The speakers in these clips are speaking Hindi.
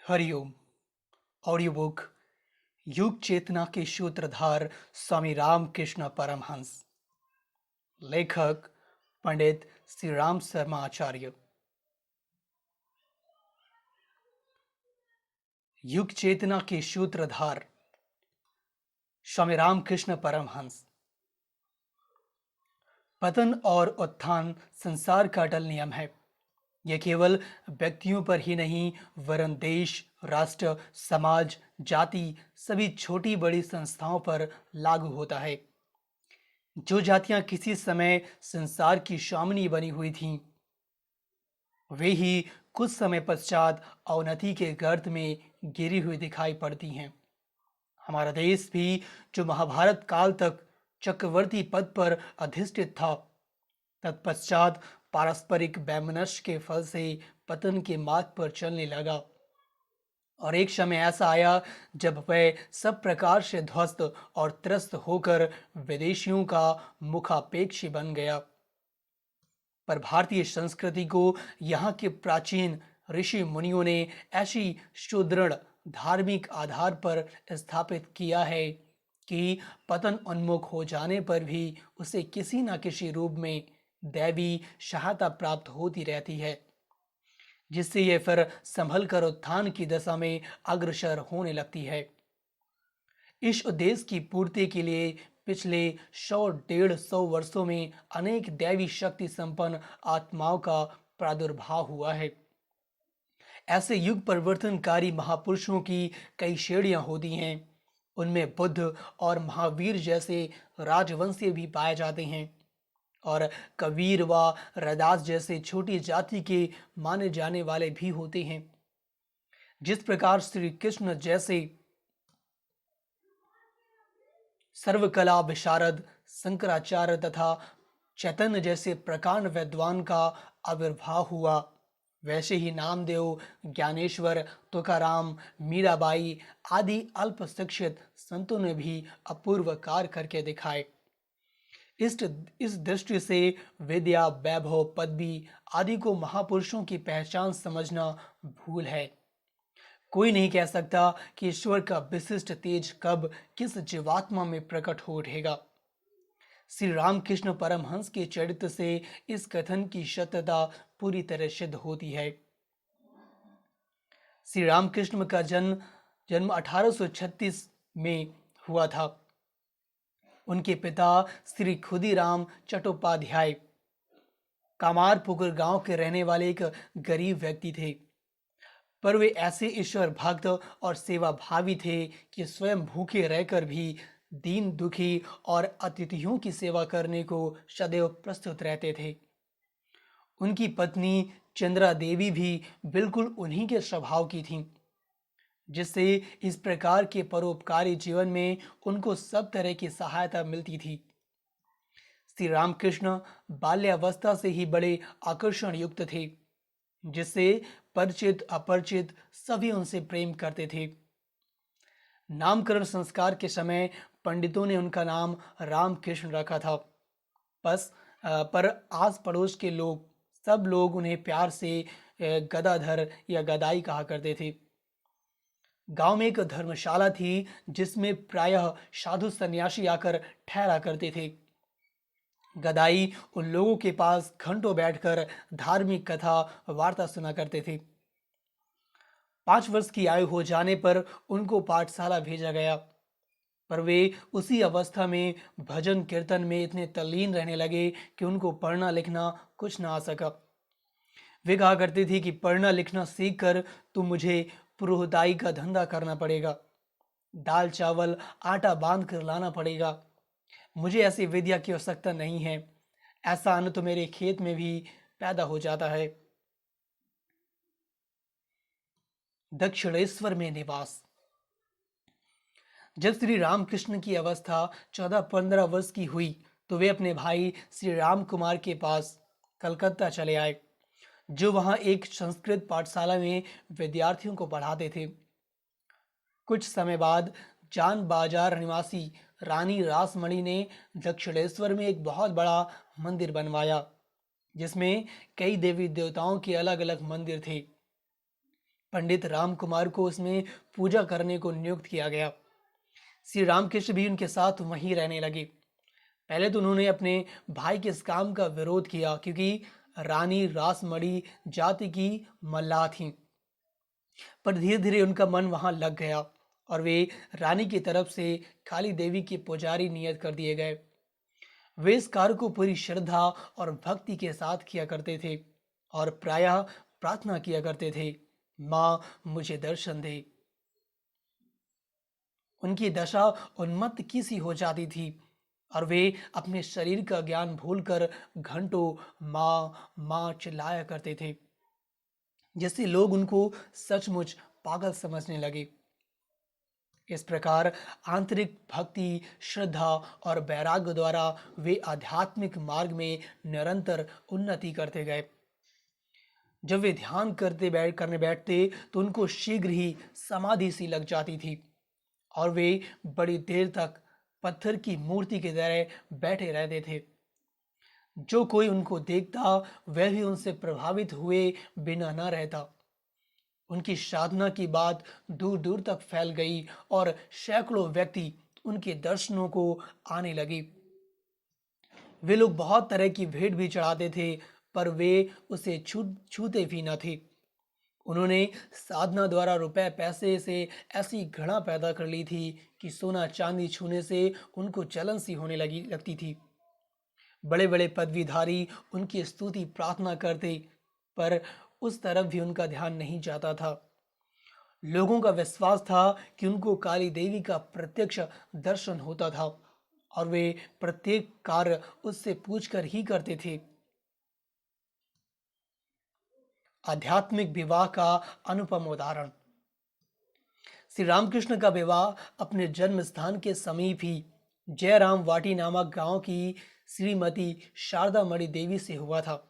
हरिओम। ऑडियो बुक युग चेतना के सूत्रधार स्वामी रामकृष्ण परमहंस। लेखक पंडित श्री राम शर्मा आचार्य। युग चेतना के सूत्रधार स्वामी रामकृष्ण परमहंस। पतन और उत्थान संसार का अटल नियम है। यह केवल व्यक्तियों पर ही नहीं वरन देश, राष्ट्र, समाज, जाति, सभी छोटी बड़ी संस्थाओं पर लागू होता है। जो जातियां किसी समय संसार की स्वामिनी बनी हुई थीं, वे ही कुछ समय पश्चात अवनति के गर्त में गिरी हुई दिखाई पड़ती हैं। हमारा देश भी जो महाभारत काल तक चक्रवर्ती पद पर अधिष्ठित था, तत्पश्चात पारस्परिक वैमनस्य के फल से पतन के मार्ग पर चलने लगा। और एक समय ऐसा आया जब वह सब प्रकार से ध्वस्त और त्रस्त होकर विदेशियों का मुखापेक्षी बन गया। पर भारतीय संस्कृति को यहाँ के प्राचीन ऋषि मुनियों ने ऐसी सुदृढ़ धार्मिक आधार पर स्थापित किया है कि पतन उन्मुख हो जाने पर भी उसे किसी न किसी रूप में दैवी सहायता प्राप्त होती रहती है, जिससे यह फिर संभल कर उत्थान की दशा में अग्रसर होने लगती है। इस उद्देश्य की पूर्ति के लिए पिछले 100-150 वर्षों में अनेक दैवी शक्ति संपन्न आत्माओं का प्रादुर्भाव हुआ है। ऐसे युग परिवर्तनकारी महापुरुषों की कई श्रेणियां होती हैं। उनमें बुद्ध और महावीर जैसे राजवंशी भी पाए जाते हैं और कबीर व रैदास जैसे छोटी जाति के माने जाने वाले भी होते हैं। जिस प्रकार श्री कृष्ण जैसे सर्वकला विशारद शंकराचार्य तथा चैतन्य जैसे प्रकांड विद्वान का आविर्भाव हुआ, वैसे ही नामदेव, ज्ञानेश्वर, तुकाराम, मीराबाई आदि अल्प शिक्षित संतों ने भी अपूर्व कार्य करके दिखाए। इस दृष्टि से विद्या, वैभव, पदवी आदि को महापुरुषों की पहचान समझना भूल है। कोई नहीं कह सकता कि ईश्वर का विशिष्ट तेज कब किस जीवात्मा में प्रकट हो उठेगा। श्री रामकृष्ण परमहंस के चरित्र से इस कथन की सत्यता पूरी तरह सिद्ध होती है। श्री रामकृष्ण का जन्म 1836 में हुआ था। उनके पिता श्री खुदीराम चट्टोपाध्याय कामारपुकुर गांव के रहने वाले एक गरीब व्यक्ति थे, पर वे ऐसे ईश्वर भक्त और सेवा भावी थे कि स्वयं भूखे रहकर भी दीन दुखी और अतिथियों की सेवा करने को सदैव प्रस्तुत रहते थे। उनकी पत्नी चंद्रा देवी भी बिल्कुल उन्हीं के स्वभाव की थीं, जिससे इस प्रकार के परोपकारी जीवन में उनको सब तरह की सहायता मिलती थी। श्री रामकृष्ण बाल्यावस्था से ही बड़े आकर्षण युक्त थे, जिससे परिचित अपरिचित सभी उनसे प्रेम करते थे। नामकरण संस्कार के समय पंडितों ने उनका नाम रामकृष्ण रखा था। पर आस पड़ोस के सब लोग उन्हें प्यार से गदाधर या गदाई कहा करते थे। गांव में एक धर्मशाला थी जिसमें प्रायः साधु सन्यासी आकर ठहरा करते थे। गदाई उन लोगों के पास घंटों बैठकर धार्मिक कथा वार्ता सुना करते थे। 5 वर्ष की आयु हो जाने पर उनको पाठशाला भेजा गया, पर वे उसी अवस्था में भजन कीर्तन में इतने तल्लीन रहने लगे कि उनको पढ़ना लिखना कुछ ना आ सका। वे कहा करते थे कि पढ़ना लिखना सीख कर तो मुझे पुरोहिताई का धंधा करना पड़ेगा, दाल चावल आटा बांध कर लाना पड़ेगा। मुझे ऐसी विद्या की आवश्यकता नहीं है, ऐसा अन्न तो मेरे खेत में भी पैदा हो जाता है। दक्षिणेश्वर में निवास। जब श्री रामकृष्ण की अवस्था 14-15 वर्ष की हुई तो वे अपने भाई श्री राम कुमार के पास कलकत्ता चले आए, जो वहां एक संस्कृत पाठशाला में विद्यार्थियों को पढ़ाते थे। कुछ समय बाद जान बाजार निवासी रानी रासमणि ने दक्षिणेश्वर में एक बहुत बड़ा मंदिर बनवाया, जिसमें कई देवी देवताओं के अलग अलग मंदिर थे। पंडित राम कुमार को उसमें पूजा करने को नियुक्त किया गया। श्री रामकृष्ण भी उनके साथ वहीं रहने लगे। पहले तो उन्होंने अपने भाई के इस काम का विरोध किया, क्योंकि रानी रासमणी जाति की मल्लाह थीं। पर धीरे धीरे उनका मन वहां लग गया और वे रानी की तरफ से काली देवी के पुजारी नियत कर दिए गए। वे इस कार्य को पूरी श्रद्धा और भक्ति के साथ किया करते थे और प्रायः प्रार्थना किया करते थे, माँ मुझे दर्शन दे। उनकी दशा उन्मत्त की सी हो जाती थी और वे अपने शरीर का ज्ञान भूलकर घंटों माँ माँ चिल्लाया करते थे, जिससे लोग उनको सचमुच पागल समझने लगे। इस प्रकार आंतरिक भक्ति, श्रद्धा और वैराग्य द्वारा वे आध्यात्मिक मार्ग में निरंतर उन्नति करते गए। जब वे ध्यान करने बैठते तो उनको शीघ्र ही समाधि सी लग जाती थी और वे बड़ी देर तक पत्थर की मूर्ति की तरह बैठे रहते थे। जो कोई उनको देखता वह भी उनसे प्रभावित हुए बिना न रहता। उनकी साधना की बात दूर दूर तक फैल गई और सैकड़ों व्यक्ति उनके दर्शनों को आने लगे। वे लोग बहुत तरह की भेंट भी चढ़ाते थे, पर वे उसे छूते भी न थे। उन्होंने साधना द्वारा रुपए पैसे से ऐसी घृणा पैदा कर ली थी कि सोना चांदी छूने से उनको जलन सी होने लगती थी। बड़े बड़े पदवीधारी उनकी स्तुति प्रार्थना करते, पर उस तरफ भी उनका ध्यान नहीं जाता था। लोगों का विश्वास था कि उनको काली देवी का प्रत्यक्ष दर्शन होता था और वे प्रत्येक कार्य उससे पूछकर ही करते थे। आध्यात्मिक विवाह का अनुपम उदाहरण। श्री रामकृष्ण का विवाह अपने जन्म स्थान के समीप ही जयराम वाटी नामक गांव की श्रीमती शारदा मणि देवी से हुआ था।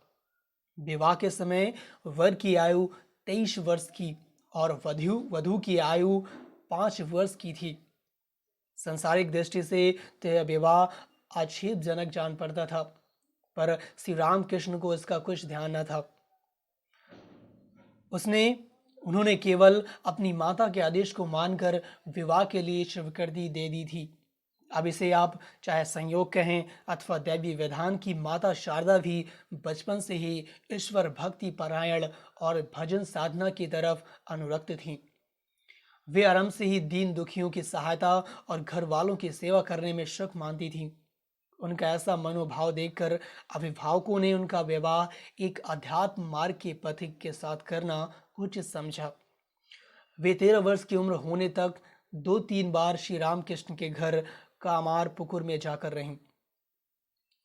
विवाह के समय वर की आयु 23 वर्ष की और वधु की आयु 5 वर्ष की थी। सांसारिक दृष्टि से तो यह विवाह आक्षेपजनक जान पड़ता था, पर श्री रामकृष्ण को इसका कुछ ध्यान न था। उन्होंने केवल अपनी माता के आदेश को मानकर विवाह के लिए स्वीकृति दे दी थी। अब इसे आप चाहे संयोग कहें अथवा दैवी विधान की माता शारदा भी बचपन से ही ईश्वर भक्ति परायण और भजन साधना की तरफ अनुरक्त थीं। वे आरंभ से ही दीन दुखियों की सहायता और घर वालों की सेवा करने में सुख मानती थीं। उनका ऐसा मनोभाव देखकर अभिभावकों ने उनका विवाह एक अध्यात्म मार्ग के पथिक के साथ करना उचित समझा। वे 13 वर्ष की उम्र होने तक 2-3 बार श्री रामकृष्ण के घर कामार पुकुर में जाकर रहीं।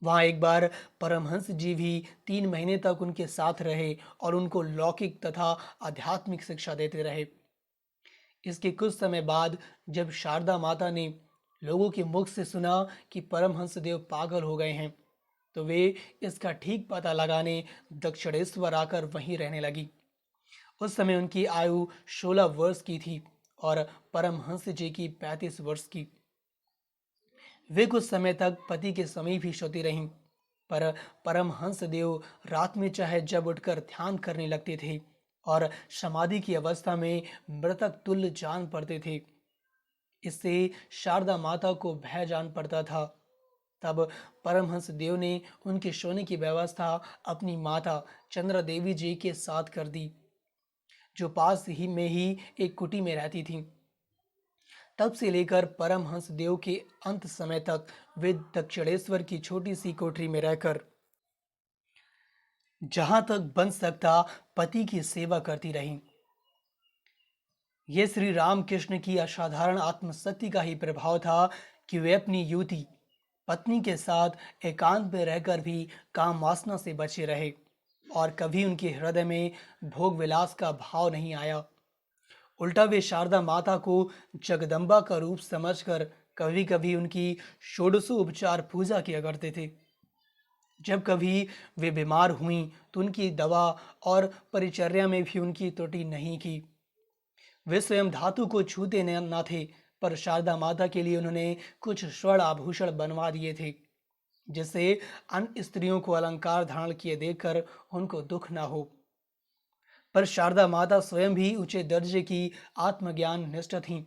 वहां एक बार परमहंस जी भी 3 महीने तक उनके साथ रहे और उनको लौकिक तथा आध्यात्मिक शिक्षा देते रहे। इसके कुछ समय बाद जब शारदा माता ने लोगों के मुख से सुना कि परमहंस देव पागल हो गए हैं, तो वे इसका ठीक पता लगाने दक्षिणेश्वर आकर वहीं रहने लगी। उस समय उनकी आयु 16 वर्ष की थी और परमहंस जी की 35 वर्ष की। वे कुछ समय तक पति के समीप ही सोती रहीं, पर परमहंस देव रात में चाहे जब उठकर ध्यान करने लगते थे और समाधि की अवस्था में मृतक तुल्य जान पड़ते थे। इससे शारदा माता को भय जान पड़ता था। तब परमहंस देव ने उनके सोने की व्यवस्था अपनी माता चंद्रा देवी जी के साथ कर दी, जो पास ही में ही एक कुटी में रहती थीं। तब से लेकर परमहंस देव के अंत समय तक वे दक्षिणेश्वर की छोटी सी कोठरी में रहकर जहां तक बन सकता पति की सेवा करती रहीं। यह श्री रामकृष्ण की असाधारण आत्मशक्ति का ही प्रभाव था कि वे अपनी युवती पत्नी के साथ एकांत में रहकर भी काम वासना से बचे रहे और कभी उनके हृदय में भोग विलास का भाव नहीं आया। उल्टा वे शारदा माता को जगदम्बा का रूप समझकर कभी कभी उनकी षोडशोपचार पूजा किया करते थे। जब कभी वे बीमार हुईं तो उनकी दवा और परिचर्या में भी उनकी त्रुटि नहीं की। वे स्वयं धातु को छूते न थे, पर शारदा माता के लिए उन्होंने कुछ स्वर्ण आभूषण बनवा दिए थे, जिससे अन्य स्त्रियों को अलंकार धारण किए देखकर उनको दुख न हो। पर शारदा माता स्वयं भी ऊंचे दर्जे की आत्मज्ञान निष्ठ थीं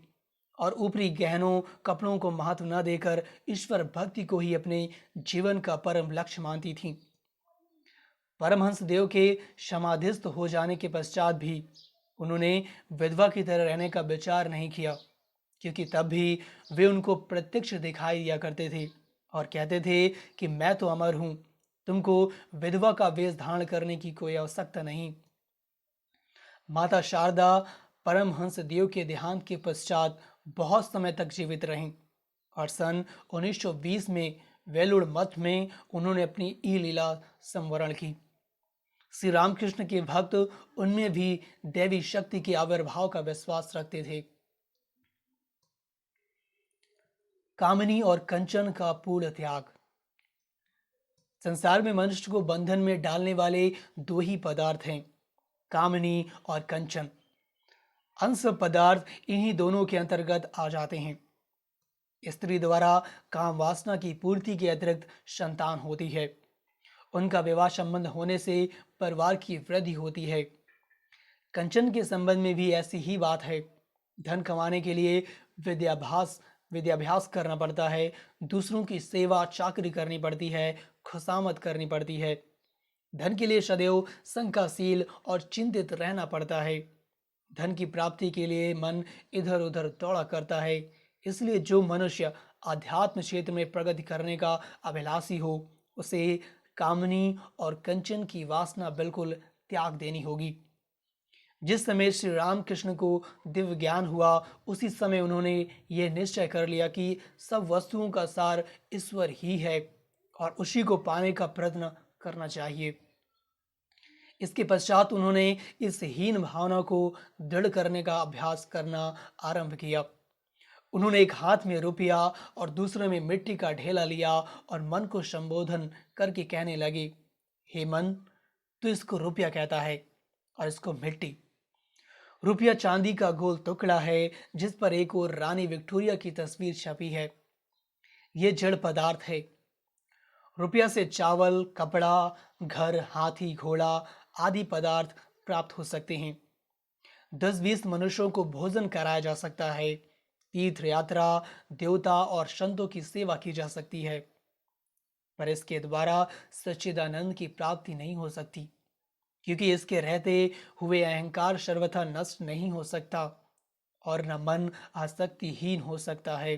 और ऊपरी गहनों कपड़ों को महत्व न देकर ईश्वर भक्ति को ही अपने जीवन का परम लक्ष्य मानती थीं। परमहंस देव के समाधिस्थ हो जाने के पश्चात भी उन्होंने विधवा की तरह रहने का विचार नहीं किया, क्योंकि तब भी वे उनको प्रत्यक्ष दिखाई दिया करते थे और कहते थे कि मैं तो अमर हूं, तुमको विधवा का वेश धारण करने की कोई आवश्यकता नहीं। माता शारदा परमहंस देव के देहांत के पश्चात बहुत समय तक जीवित रहीं और सन 1920 में वेलुड़ मठ में उन्होंने अपनी ई लीला संवरण की। श्री रामकृष्ण के भक्त उनमें भी देवी शक्ति के आविर्भाव का विश्वास रखते थे। कामिनी और कंचन का पूर्ण त्याग। संसार में मनुष्य को बंधन में डालने वाले दो ही पदार्थ हैं, कामिनी और कंचन। अंश पदार्थ इन्हीं दोनों के अंतर्गत आ जाते हैं। स्त्री द्वारा काम वासना की पूर्ति के अतिरिक्त संतान होती है। उनका विवाह संबंध होने से परिवार की वृद्धि होती है। कंचन के संबंध में भी ऐसी ही बात है। धन कमाने के लिए विद्याभ्यास करना पड़ता है, दूसरों की सेवा चाकरी करनी पड़ती है, खुशामद करनी पड़ती है। धन के लिए सदैव शंकाशील और चिंतित रहना पड़ता है। धन की प्राप्ति के लिए मन इधर उधर दौड़ा करता है। इसलिए जो मनुष्य आध्यात्म क्षेत्र में प्रगति करने का अभिलाषी हो, उसे कामनी और कंचन की वासना बिल्कुल त्याग देनी होगी। जिस समय श्री रामकृष्ण को दिव्य ज्ञान हुआ, उसी समय उन्होंने ये निश्चय कर लिया कि सब वस्तुओं का सार ईश्वर ही है और उसी को पाने का प्रयत्न करना चाहिए। इसके पश्चात उन्होंने इस हीन भावना को दृढ़ करने का अभ्यास करना आरंभ किया। उन्होंने एक हाथ में रुपया और दूसरे में मिट्टी का ढेला लिया और मन को संबोधन करके कहने लगे, हे मन, तू इसको रुपया कहता है और इसको मिट्टी। रुपया चांदी का गोल टुकड़ा है जिस पर एक और रानी विक्टोरिया की तस्वीर छपी है। यह जड़ पदार्थ है। रुपया से चावल, कपड़ा, घर, हाथी, घोड़ा आदि पदार्थ प्राप्त हो सकते हैं। 10-20 मनुष्यों को भोजन कराया जा सकता है। तीर्थ यात्रा, देवता और संतों की सेवा की जा सकती है, पर इसके द्वारा सच्चिदानंद की प्राप्ति नहीं हो सकती, क्योंकि इसके रहते हुए अहंकार सर्वथा नष्ट नहीं हो सकता और न मन आसक्तिहीन हो सकता है।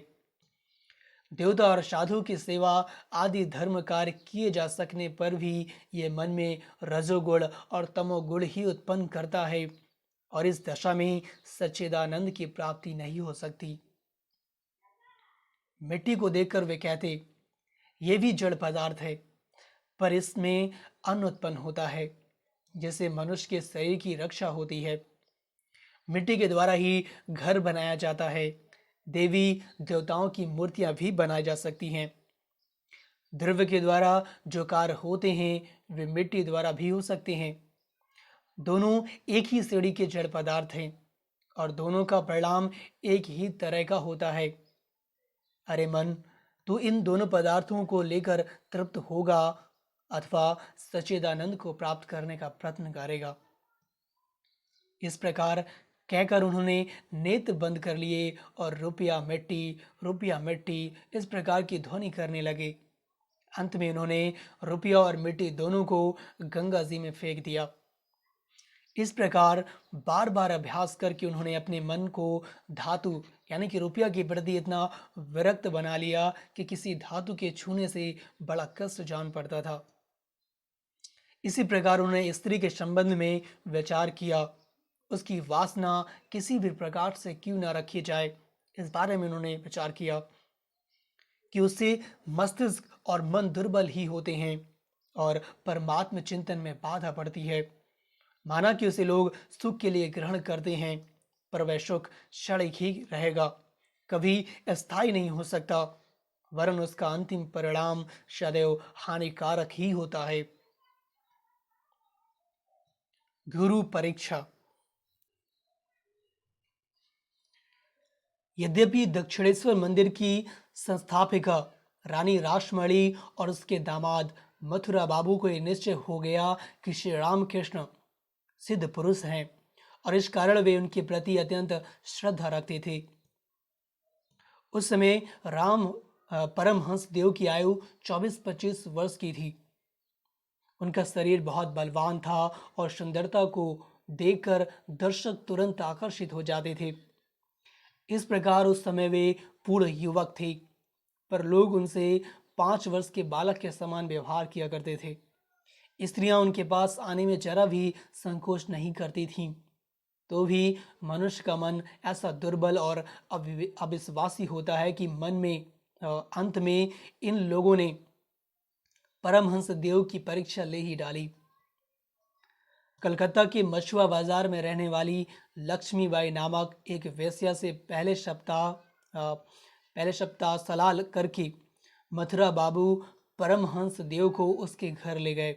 देवता और साधु की सेवा आदि धर्म कार्य किए जा सकने पर भी ये मन में रजोगुण और तमोगुण ही उत्पन्न करता है और इस दशा में सच्चिदानंद की प्राप्ति नहीं हो सकती। मिट्टी को देखकर वे कहते, ये भी जड़ पदार्थ है, पर इसमें अन्न उत्पन्न होता है, जैसे मनुष्य के शरीर की रक्षा होती है। मिट्टी के द्वारा ही घर बनाया जाता है। देवी देवताओं की मूर्तियां भी बनाई जा सकती हैं। द्रव्य के द्वारा जो कार्य होते हैं वे मिट्टी द्वारा भी हो सकते हैं। दोनों एक ही श्रेणी के जड़ पदार्थ हैं और दोनों का परिणाम एक ही तरह का होता है। अरे मन, तू इन दोनों पदार्थों को लेकर तृप्त होगा अथवा सच्चिदानंद को प्राप्त करने का प्रयत्न करेगा। इस प्रकार कहकर उन्होंने नेत्र बंद कर लिए और रुपया मिट्टी इस प्रकार की ध्वनि करने लगे। अंत में उन्होंने रुपया और मिट्टी दोनों को गंगा जी में फेंक दिया। इस प्रकार बार बार अभ्यास करके उन्होंने अपने मन को धातु यानी कि रुपया के प्रति इतना विरक्त बना लिया कि किसी धातु के छूने से बड़ा कष्ट जान पड़ता था। इसी प्रकार उन्होंने स्त्री के संबंध में विचार किया। उसकी वासना किसी भी प्रकार से क्यों ना रखी जाए, इस बारे में उन्होंने विचार किया कि उससे मस्तिष्क और मन दुर्बल ही होते हैं और परमात्म चिंतन में बाधा पड़ती है। माना कि उसे लोग सुख के लिए ग्रहण करते हैं, पर वह सुख क्षणिक ही रहेगा, कभी स्थायी नहीं हो सकता, वरन उसका अंतिम परिणाम सदैव हानिकारक ही होता है। गुरु परीक्षा। यद्यपि दक्षिणेश्वर मंदिर की संस्थापिका रानी रासमणी और उसके दामाद मथुरा बाबू को यह निश्चय हो गया कि श्री रामकृष्ण सिद्ध पुरुष हैं और इस कारण वे उनके प्रति अत्यंत श्रद्धा रखते थे। उस समय परमहंस देव की आयु 24-25 वर्ष की थी। उनका शरीर बहुत बलवान था और सुंदरता को देखकर दर्शक तुरंत आकर्षित हो जाते थे। इस प्रकार उस समय वे पूर्ण युवक थे, पर लोग उनसे 5 वर्ष के बालक के समान व्यवहार किया करते थे। स्त्रियां उनके पास आने में जरा भी संकोच नहीं करती थीं। तो भी मनुष्य का मन ऐसा दुर्बल और अविश्वासी होता है कि अंत में इन लोगों ने परमहंस देव की परीक्षा ले ही डाली। कलकत्ता के मछुआ बाजार में रहने वाली लक्ष्मीबाई नामक एक वेश्या से पहले सप्ताह सलाह करके मथुरा बाबू परमहंस देव को उसके घर ले गए।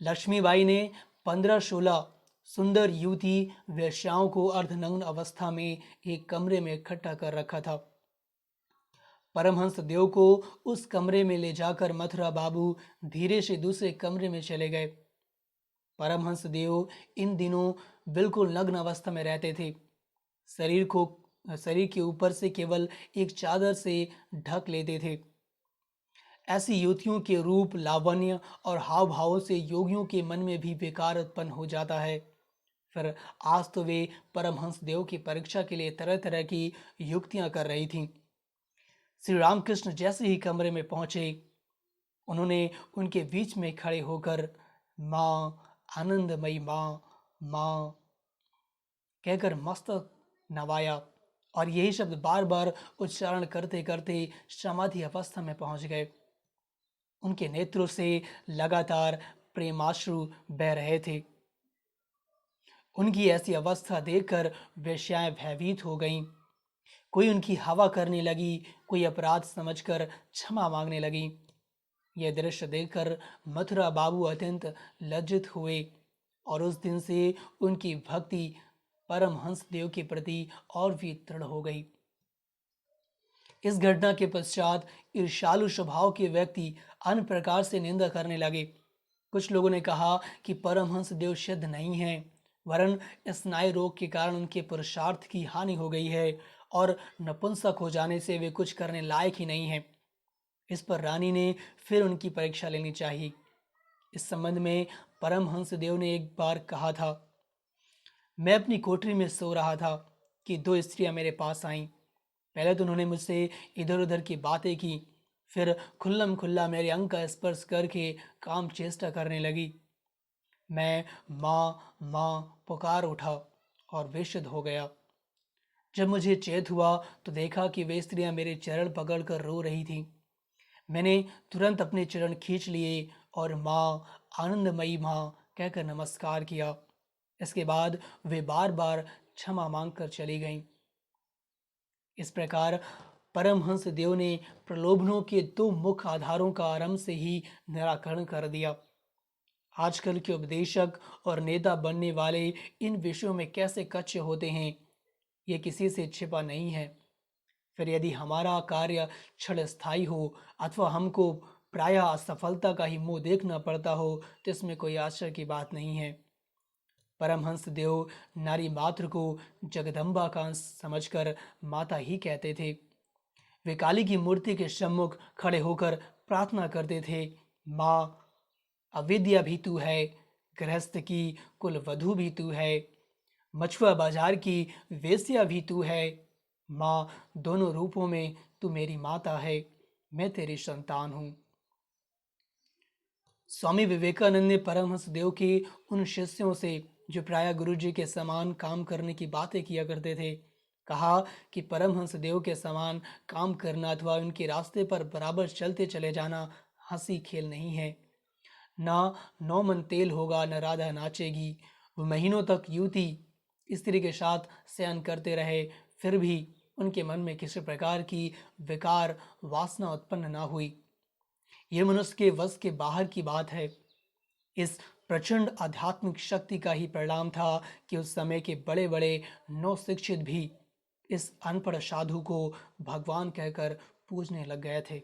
लक्ष्मीबाई ने 15-16 सुंदर युवती वेश्याओं को अर्धनग्न अवस्था में एक कमरे में इकट्ठा कर रखा था। परमहंस देव को उस कमरे में ले जाकर मथुरा बाबू धीरे से दूसरे कमरे में चले गए। परमहंस देव इन दिनों बिल्कुल नग्न अवस्था में रहते थे। शरीर के ऊपर से केवल एक चादर से ढक लेते थे। ऐसी युवतियों के रूप, लावण्य और हाव भावों से योगियों के मन में भी बेकार उत्पन्न हो जाता है। फिर आज तो वे परमहंस देव की परीक्षा के लिए तरह तरह की युक्तियां कर रही थीं। श्री रामकृष्ण जैसे ही कमरे में पहुंचे, उन्होंने उनके बीच में खड़े होकर माँ, आनंदमयी माँ, माँ कहकर मस्तक नवाया और यही शब्द बार बार उच्चारण करते करते समाधि अवस्था में पहुंच गए। उनके नेत्रों से लगातार प्रेमाश्रु बह रहे थे। उनकी ऐसी अवस्था देखकर वेश्याएं भयभीत हो गईं। कोई उनकी हवा करने लगी, कोई अपराध समझकर क्षमा मांगने लगी। यह दृश्य देखकर मथुरा बाबू अत्यंत लज्जित हुए और उस दिन से उनकी भक्ति परमहंस देव के प्रति और भी दृढ़ हो गई। इस घटना के पश्चात ईर्ष्यालु स्वभाव के व्यक्ति अन्य प्रकार से निंदा करने लगे। कुछ लोगों ने कहा कि परमहंस देव सिद्ध नहीं हैं, वरन स्नायु रोग के कारण उनके पुरुषार्थ की हानि हो गई है और नपुंसक हो जाने से वे कुछ करने लायक ही नहीं हैं। इस पर रानी ने फिर उनकी परीक्षा लेनी चाहिए। इस संबंध में परमहंस देव ने एक बार कहा था, मैं अपनी कोठरी में सो रहा था कि 2 स्त्रियां मेरे पास आईं। पहले तो उन्होंने मुझसे इधर उधर की बातें की, फिर खुल्लम खुल्ला मेरे अंग का स्पर्श करके काम चेष्टा करने लगी। मैं माँ माँ पुकार उठा और बेशुद्ध हो गया। जब मुझे चेत हुआ तो देखा कि वे स्त्रियां मेरे चरण पकड़कर रो रही थीं। मैंने तुरंत अपने चरण खींच लिए और माँ, आनंदमयी माँ कहकर नमस्कार किया। इसके बाद वे बार बार क्षमा मांगकर चली गईं। इस प्रकार परमहंस देव ने प्रलोभनों के 2 मुख्य आधारों का आरंभ से ही निराकरण कर दिया। आजकल के उपदेशक और नेता बनने वाले इन विषयों में कैसे कच्चे होते हैं, ये किसी से छिपा नहीं है। फिर यदि हमारा कार्य क्षणस्थायी हो अथवा हमको प्रायः असफलता का ही मुंह देखना पड़ता हो, तो इसमें कोई आश्चर्य की बात नहीं है। परमहंस देव नारी मात्र को जगदम्बा का अंश समझकर माता ही कहते थे। वे काली की मूर्ति के सम्मुख खड़े होकर प्रार्थना करते थे, माँ, अविद्या भी तू है, गृहस्थ की कुल वधू भी तू है, मछुआ बाजार की वेश्या भी तू है। माँ, दोनों रूपों में तू मेरी माता है, मैं तेरी संतान हूँ। स्वामी विवेकानंद ने परमहंस देव के उन शिष्यों से जो प्रायः गुरु जी के समान काम करने की बातें किया करते थे, कहा कि परमहंस देव के समान काम करना अथवा उनके रास्ते पर बराबर चलते चले जाना हंसी खेल नहीं है। ना 9 मन तेल होगा, न राधा नाचेगी। वो महीनों तक युवती स्त्री के साथ शयन करते रहे, फिर भी उनके मन में किसी प्रकार की विकार वासना उत्पन्न ना हुई। ये मनुष्य के वश के बाहर की बात है। इस प्रचंड आध्यात्मिक शक्ति का ही परिणाम था कि उस समय के बड़े बड़े नवशिक्षित भी इस अनपढ़ साधु को भगवान कहकर पूजने लग गए थे।